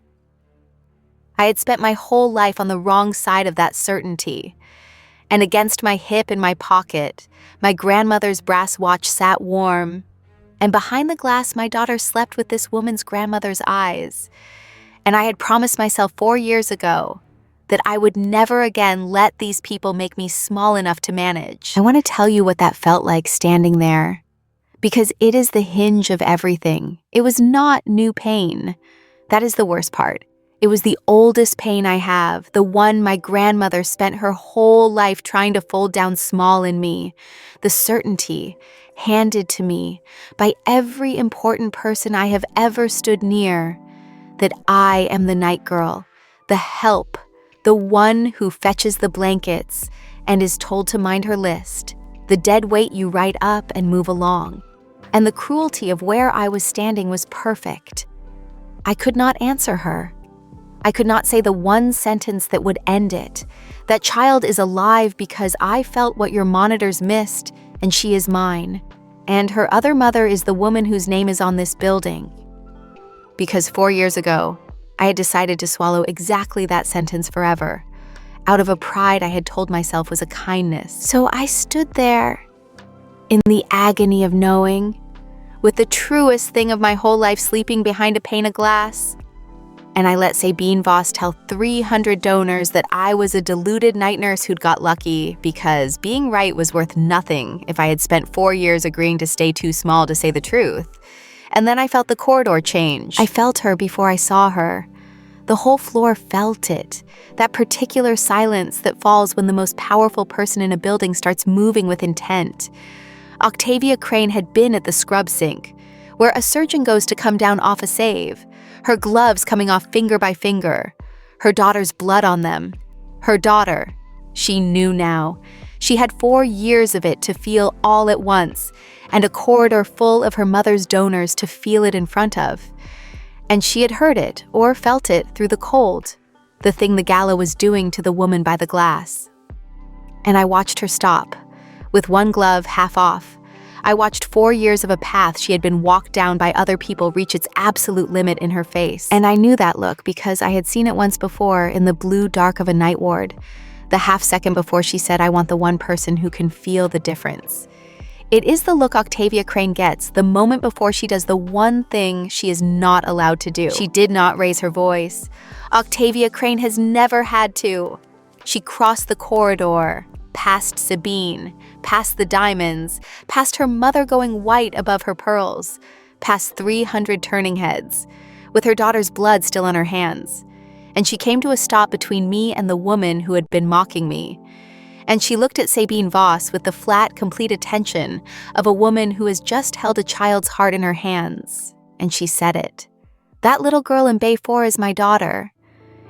I had spent my whole life on the wrong side of that certainty, and against my hip in my pocket, my grandmother's brass watch sat warm, and behind the glass my daughter slept with this woman's grandmother's eyes. And I had promised myself 4 years ago that I would never again let these people make me small enough to manage. I want to tell you what that felt like standing there, because it is the hinge of everything. It was not new pain. That is the worst part. It was the oldest pain I have, the one my grandmother spent her whole life trying to fold down small in me, the certainty handed to me by every important person I have ever stood near, that I am the night girl, the help, the one who fetches the blankets and is told to mind her list, the dead weight you write up and move along. And the cruelty of where I was standing was perfect. I could not answer her. I could not say the one sentence that would end it. That child is alive because I felt what your monitors missed, and she is mine. And her other mother is the woman whose name is on this building. Because 4 years ago, I had decided to swallow exactly that sentence forever, out of a pride I had told myself was a kindness. So I stood there, in the agony of knowing, with the truest thing of my whole life sleeping behind a pane of glass. And I let Sabine Voss tell 300 donors that I was a deluded night nurse who'd got lucky because being right was worth nothing if I had spent 4 years agreeing to stay too small to say the truth. And then I felt the corridor change. I felt her before I saw her. The whole floor felt it, that particular silence that falls when the most powerful person in a building starts moving with intent. Octavia Crane had been at the scrub sink, where a surgeon goes to come down off a save, her gloves coming off finger by finger, her daughter's blood on them. Her daughter, she knew now. She had 4 years of it to feel all at once, and a corridor full of her mother's donors to feel it in front of. And she had heard it, or felt it, through the cold, the thing the gala was doing to the woman by the glass. And I watched her stop, with one glove half off. I watched 4 years of a path she had been walked down by other people reach its absolute limit in her face. And I knew that look because I had seen it once before in the blue dark of a night ward, the half second before she said, "I want the one person who can feel the difference." It is the look Octavia Crane gets the moment before she does the one thing she is not allowed to do. She did not raise her voice. Octavia Crane has never had to. She crossed the corridor, past Sabine, past the diamonds, past her mother going white above her pearls, past 300 turning heads, with her daughter's blood still on her hands. And she came to a stop between me and the woman who had been mocking me. And she looked at Sabine Voss with the flat, complete attention of a woman who has just held a child's heart in her hands. And she said it. "That little girl in Bay 4 is my daughter.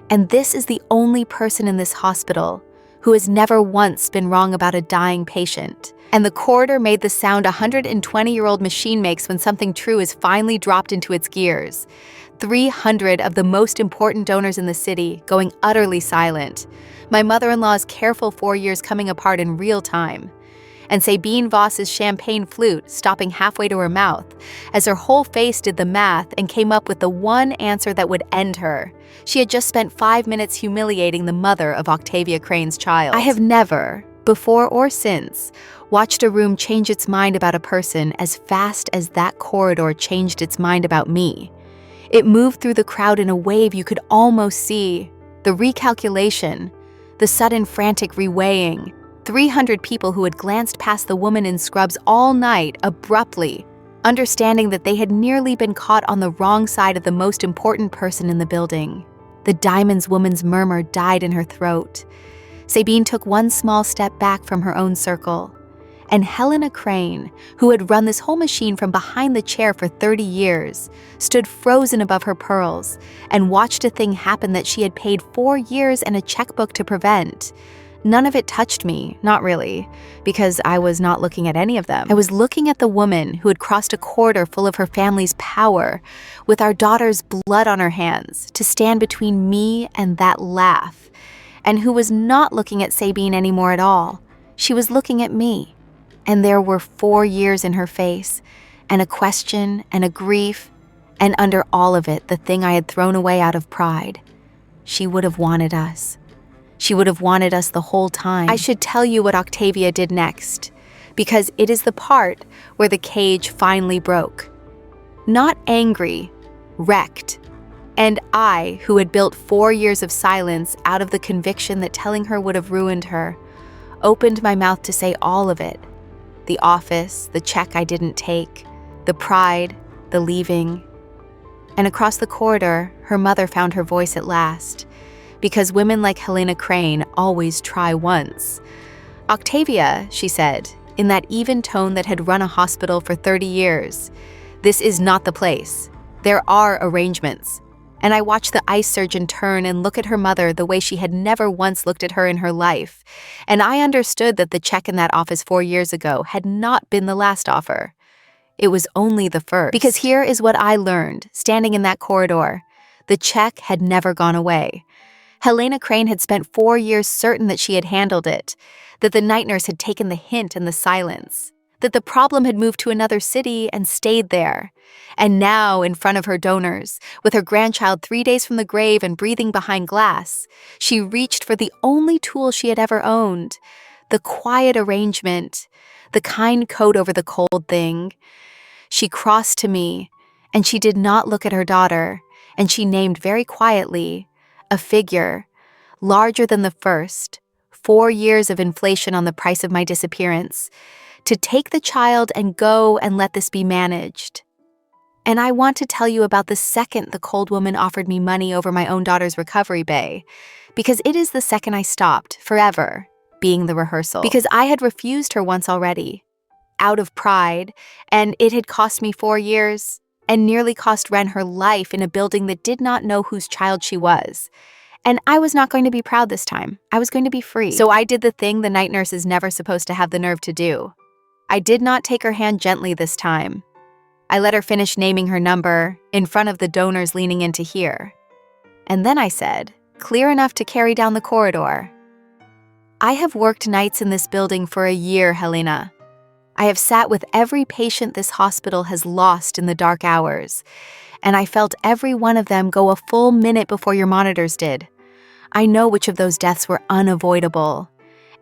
And this is the only person in this hospital who has never once been wrong about a dying patient." And the corridor made the sound a 120-year-old machine makes when something true is finally dropped into its gears. 300 of the most important donors in the city going utterly silent. My mother-in-law's careful 4 years coming apart in real time. And Sabine Voss's champagne flute stopping halfway to her mouth as her whole face did the math and came up with the one answer that would end her. She had just spent 5 minutes humiliating the mother of Octavia Crane's child. I have never, before or since, watched a room change its mind about a person as fast as that corridor changed its mind about me. It moved through the crowd in a wave you could almost see. The recalculation, the sudden frantic reweighing. 300 people who had glanced past the woman in scrubs all night abruptly, understanding that they had nearly been caught on the wrong side of the most important person in the building. The diamonds woman's murmur died in her throat. Sabine took one small step back from her own circle. And Helena Crane, who had run this whole machine from behind the chair for 30 years, stood frozen above her pearls and watched a thing happen that she had paid 4 years and a checkbook to prevent. None of it touched me, not really, because I was not looking at any of them. I was looking at the woman who had crossed a corridor full of her family's power, with our daughter's blood on her hands, to stand between me and that laugh, and who was not looking at Sabine anymore at all. She was looking at me. And there were 4 years in her face, and a question and a grief, and under all of it, the thing I had thrown away out of pride. She would have wanted us. She would have wanted us the whole time. I should tell you what Octavia did next, because it is the part where the cage finally broke. Not angry, wrecked. And I, who had built 4 years of silence out of the conviction that telling her would have ruined her, opened my mouth to say all of it. The office, the check I didn't take, the pride, the leaving. And across the corridor, her mother found her voice at last, because women like Helena Crane always try once. "Octavia," she said, in that even tone that had run a hospital for 30 years, "this is not the place. There are arrangements." And I watched the ice surgeon turn and look at her mother the way she had never once looked at her in her life. And I understood that the check in that office 4 years ago had not been the last offer. It was only the first. Because here is what I learned, standing in that corridor. The check had never gone away. Helena Crane had spent 4 years certain that she had handled it, that the night nurse had taken the hint and the silence, that the problem had moved to another city and stayed there. And now, in front of her donors, with her grandchild 3 days from the grave and breathing behind glass, she reached for the only tool she had ever owned, the quiet arrangement, the kind coat over the cold thing. She crossed to me, and she did not look at her daughter, and she named very quietly a figure, larger than the first, 4 years of inflation on the price of my disappearance, to take the child and go and let this be managed. And I want to tell you about the second the cold woman offered me money over my own daughter's recovery bay, because it is the second I stopped, forever, being the rehearsal. Because I had refused her once already, out of pride, and it had cost me 4 years, and nearly cost Wren her life in a building that did not know whose child she was. And I was not going to be proud this time. I was going to be free. So I did the thing the night nurse is never supposed to have the nerve to do. I did not take her hand gently this time. I let her finish naming her number, in front of the donors leaning in to hear. And then I said, clear enough to carry down the corridor, I have worked nights in this building for a year, Helena. I have sat with every patient this hospital has lost in the dark hours, and I felt every one of them go a full minute before your monitors did. I know which of those deaths were unavoidable,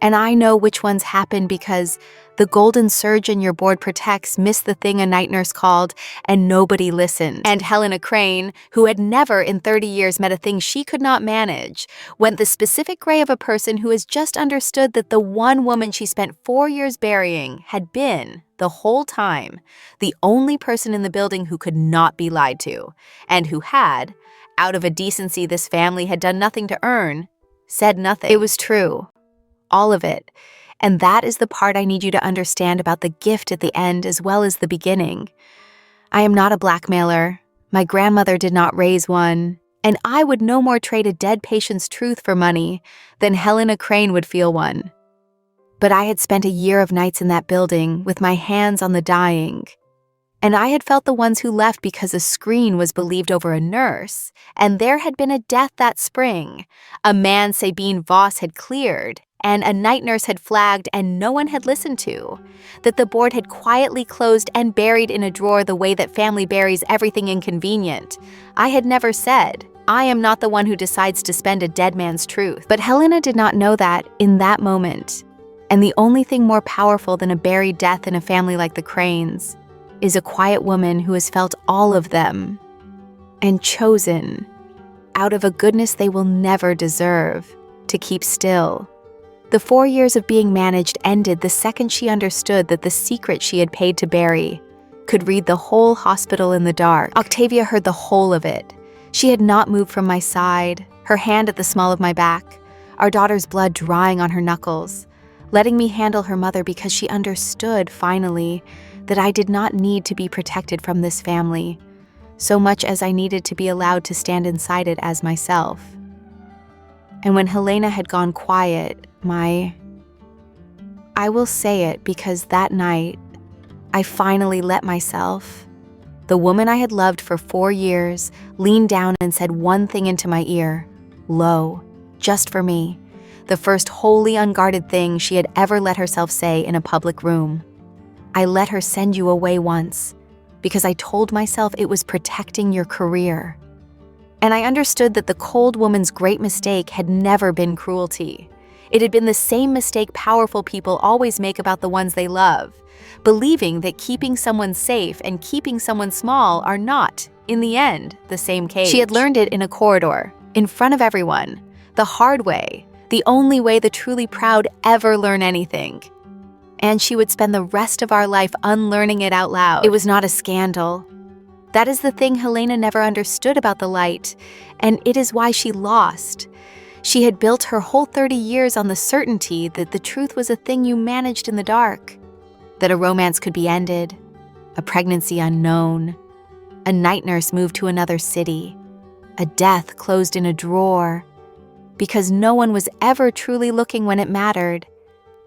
and I know which ones happened because the golden surgeon your board protects missed the thing a night nurse called, and nobody listened. And Helena Crane, who had never in 30 years met a thing she could not manage, went the specific gray of a person who has just understood that the one woman she spent 4 years burying had been, the whole time, the only person in the building who could not be lied to, and who had, out of a decency this family had done nothing to earn, said nothing. It was true. All of it. And that is the part I need you to understand about the gift at the end as well as the beginning. I am not a blackmailer. My grandmother did not raise one. And I would no more trade a dead patient's truth for money than Helena Crane would feel one. But I had spent a year of nights in that building with my hands on the dying. And I had felt the ones who left because a screen was believed over a nurse, and there had been a death that spring. A man Sabine Voss had cleared, and a night nurse had flagged and no one had listened to. That the board had quietly closed and buried in a drawer the way that family buries everything inconvenient. I had never said, I am not the one who decides to spend a dead man's truth. But Helena did not know that in that moment. And the only thing more powerful than a buried death in a family like the Cranes is a quiet woman who has felt all of them and chosen, out of a goodness they will never deserve, to keep still. The 4 years of being managed ended the second she understood that the secret she had paid to bury could read the whole hospital in the dark. Octavia heard the whole of it. She had not moved from my side, her hand at the small of my back, our daughter's blood drying on her knuckles, letting me handle her mother because she understood, finally, that I did not need to be protected from this family, so much as I needed to be allowed to stand inside it as myself. And when Helena had gone quiet, I will say it because that night, I finally let myself, the woman I had loved for 4 years, lean down and said one thing into my ear, low, just for me, the first wholly unguarded thing she had ever let herself say in a public room. I let her send you away once, because I told myself it was protecting your career. And I understood that the cold woman's great mistake had never been cruelty. It had been the same mistake powerful people always make about the ones they love, believing that keeping someone safe and keeping someone small are not, in the end, the same cage. She had learned it in a corridor, in front of everyone, the hard way, the only way the truly proud ever learn anything. And she would spend the rest of our life unlearning it out loud. It was not a scandal. That is the thing Helena never understood about the light, and it is why she lost. She had built her whole 30 years on the certainty that the truth was a thing you managed in the dark, that a romance could be ended, a pregnancy unknown, a night nurse moved to another city, a death closed in a drawer, because no one was ever truly looking when it mattered,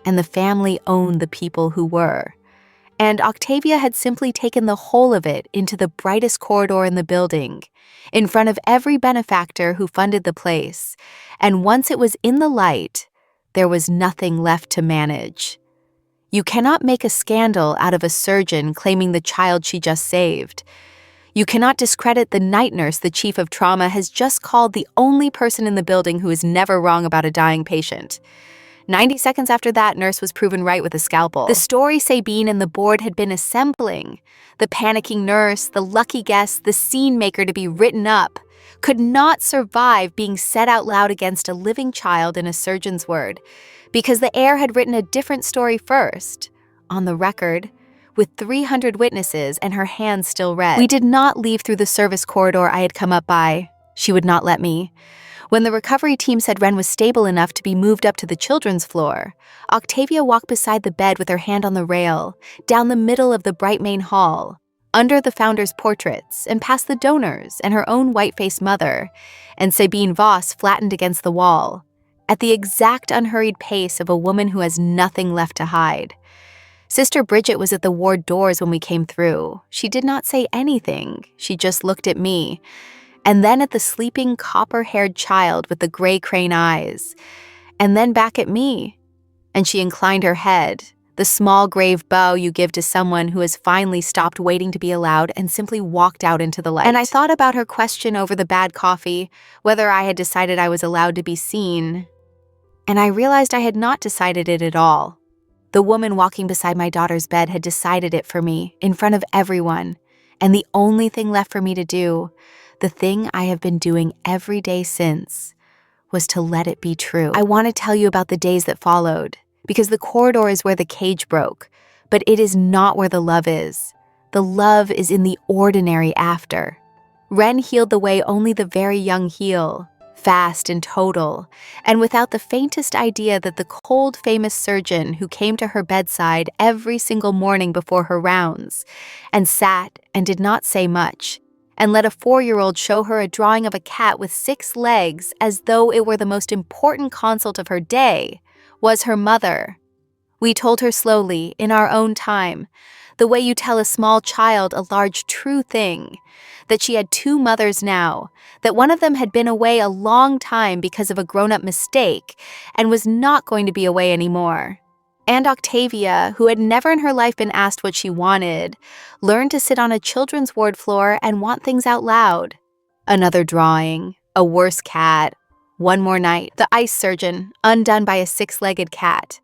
and the family owned the people who were. and Octavia had simply taken the whole of it into the brightest corridor in the building, in front of every benefactor who funded the place, and once it was in the light, there was nothing left to manage. You cannot make a scandal out of a surgeon claiming the child she just saved. You cannot discredit the night nurse the chief of trauma has just called the only person in the building who is never wrong about a dying patient. 90 seconds after that, nurse was proven right with a scalpel. The story Sabine and the board had been assembling, the panicking nurse, the lucky guest, the scene maker to be written up, could not survive being said out loud against a living child in a surgeon's word, because the heir had written a different story first, on the record, with 300 witnesses and her hands still red. We did not leave through the service corridor I had come up by. She would not let me. When the recovery team said Ren was stable enough to be moved up to the children's floor, Octavia walked beside the bed with her hand on the rail, down the middle of the bright main hall, under the founders' portraits, and past the donors and her own white-faced mother, and Sabine Voss flattened against the wall, at the exact unhurried pace of a woman who has nothing left to hide. Sister Bridget was at the ward doors when we came through. She did not say anything. She just looked at me, and then at the sleeping copper-haired child with the gray crane eyes, and then back at me. And she inclined her head, the small grave bow you give to someone who has finally stopped waiting to be allowed and simply walked out into the light. And I thought about her question over the bad coffee, whether I had decided I was allowed to be seen, and I realized I had not decided it at all. The woman walking beside my daughter's bed had decided it for me, in front of everyone, and the only thing left for me to do, the thing I have been doing every day since, was to let it be true. I want to tell you about the days that followed, because the corridor is where the cage broke, but it is not where the love is. The love is in the ordinary after. Ren healed the way only the very young heal, fast and total, and without the faintest idea that the cold, famous surgeon who came to her bedside every single morning before her rounds, and sat and did not say much, and let a 4-year-old show her a drawing of a cat with 6 legs as though it were the most important consult of her day, was her mother. We told her slowly, in our own time, the way you tell a small child a large true thing, that she had 2 mothers now, that one of them had been away a long time because of a grown-up mistake and was not going to be away anymore. And Octavia, who had never in her life been asked what she wanted, learned to sit on a children's ward floor and want things out loud. Another drawing, a worse cat, one more night, the ice surgeon, undone by a 6-legged cat.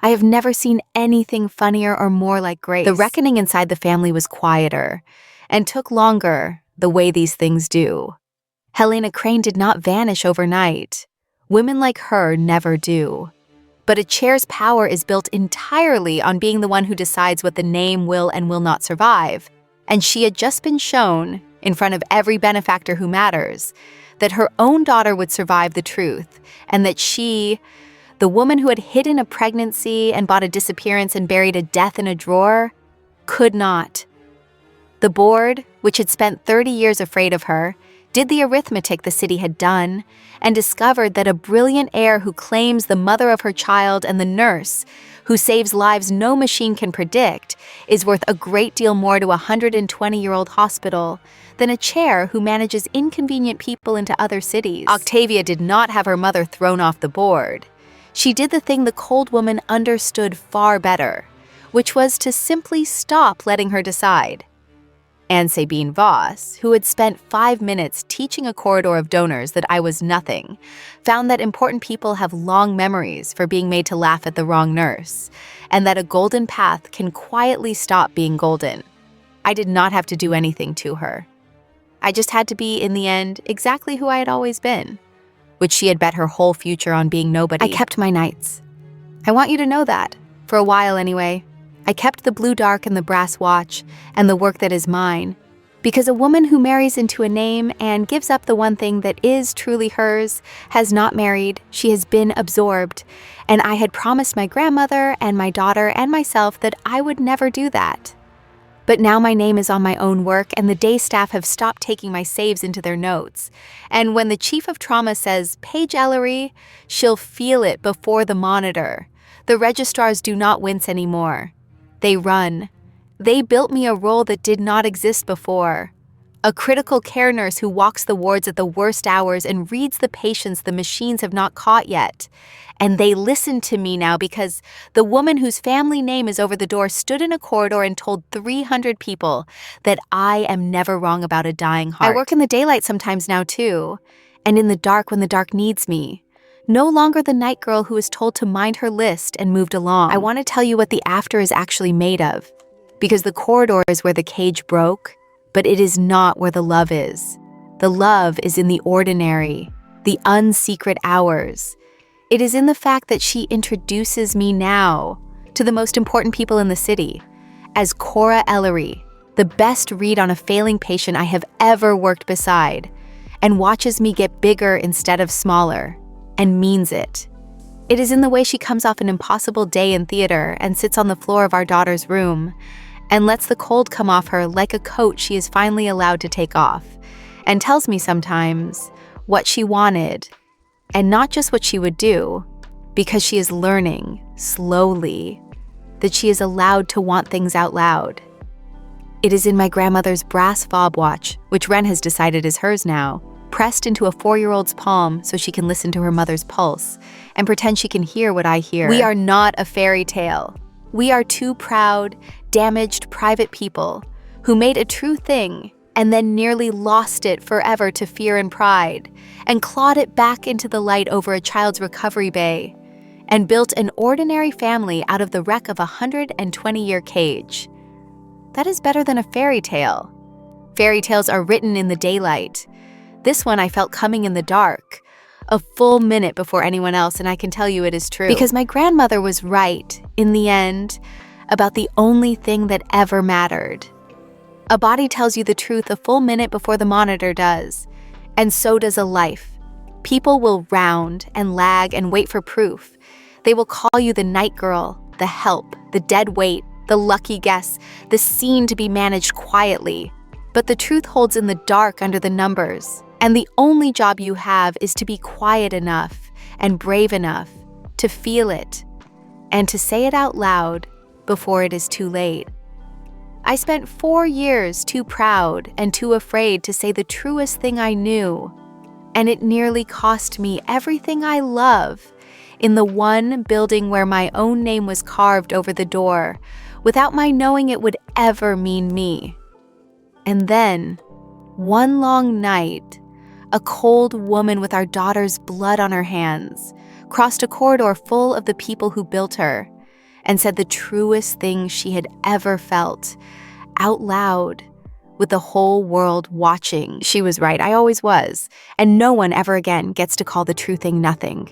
I have never seen anything funnier or more like Grace. The reckoning inside the family was quieter, and took longer, the way these things do. Helena Crane did not vanish overnight. Women like her never do. But a chair's power is built entirely on being the one who decides what the name will and will not survive. And she had just been shown, in front of every benefactor who matters, that her own daughter would survive the truth, and that she, the woman who had hidden a pregnancy and bought a disappearance and buried a death in a drawer, could not. The board, which had spent 30 years afraid of her, did the arithmetic the city had done, and discovered that a brilliant heir who claims the mother of her child and the nurse, who saves lives no machine can predict, is worth a great deal more to a 120-year-old hospital than a chair who manages inconvenient people into other cities. Octavia did not have her mother thrown off the board. She did the thing the cold woman understood far better, which was to simply stop letting her decide. And Sabine Voss, who had spent 5 minutes teaching a corridor of donors that I was nothing, found that important people have long memories for being made to laugh at the wrong nurse, and that a golden path can quietly stop being golden. I did not have to do anything to her. I just had to be, in the end, exactly who I had always been, which she had bet her whole future on being nobody. I kept my nights. I want you to know that, for a while anyway. I kept the blue dark and the brass watch and the work that is mine, because a woman who marries into a name and gives up the one thing that is truly hers has not married, she has been absorbed, and I had promised my grandmother and my daughter and myself that I would never do that. But now my name is on my own work, and the day staff have stopped taking my saves into their notes. And when the chief of trauma says, "Paige Ellery," she'll feel it before the monitor. The registrars do not wince anymore. They run. They built me a role that did not exist before. A critical care nurse who walks the wards at the worst hours and reads the patients the machines have not caught yet. And they listen to me now because the woman whose family name is over the door stood in a corridor and told 300 people that I am never wrong about a dying heart. I work in the daylight sometimes now too, and in the dark when the dark needs me. No longer the night girl who is told to mind her list and moved along. I want to tell you what the after is actually made of, because the corridor is where the cage broke, but it is not where the love is. The love is in the ordinary, the unsecret hours. It is in the fact that she introduces me now to the most important people in the city as Cora Ellery, the best read on a failing patient I have ever worked beside, and watches me get bigger instead of smaller, and means it. It is in the way she comes off an impossible day in theater and sits on the floor of our daughter's room and lets the cold come off her like a coat she is finally allowed to take off, and tells me sometimes what she wanted, and not just what she would do, because she is learning, slowly, that she is allowed to want things out loud. It is in my grandmother's brass fob watch, which Ren has decided is hers now, pressed into a 4-year-old's palm so she can listen to her mother's pulse and pretend she can hear what I hear. We are not a fairy tale. We are two proud, damaged private people who made a true thing and then nearly lost it forever to fear and pride, and clawed it back into the light over a child's recovery bay, and built an ordinary family out of the wreck of a 120-year cage. That is better than a fairy tale. Fairy tales are written in the daylight. This one I felt coming in the dark, a full minute before anyone else, and I can tell you it is true. Because my grandmother was right, in the end, about the only thing that ever mattered. A body tells you the truth a full minute before the monitor does, and so does a life. People will round and lag and wait for proof. They will call you the night girl, the help, the dead weight, the lucky guess, the scene to be managed quietly. But the truth holds in the dark under the numbers, and the only job you have is to be quiet enough and brave enough to feel it and to say it out loud before it is too late. I spent 4 years too proud and too afraid to say the truest thing I knew, and it nearly cost me everything I love in the one building where my own name was carved over the door without my knowing it would ever mean me. And then, one long night, a cold woman with our daughter's blood on her hands crossed a corridor full of the people who built her and said the truest thing she had ever felt, out loud, with the whole world watching. She was right, I always was, and no one ever again gets to call the true thing nothing.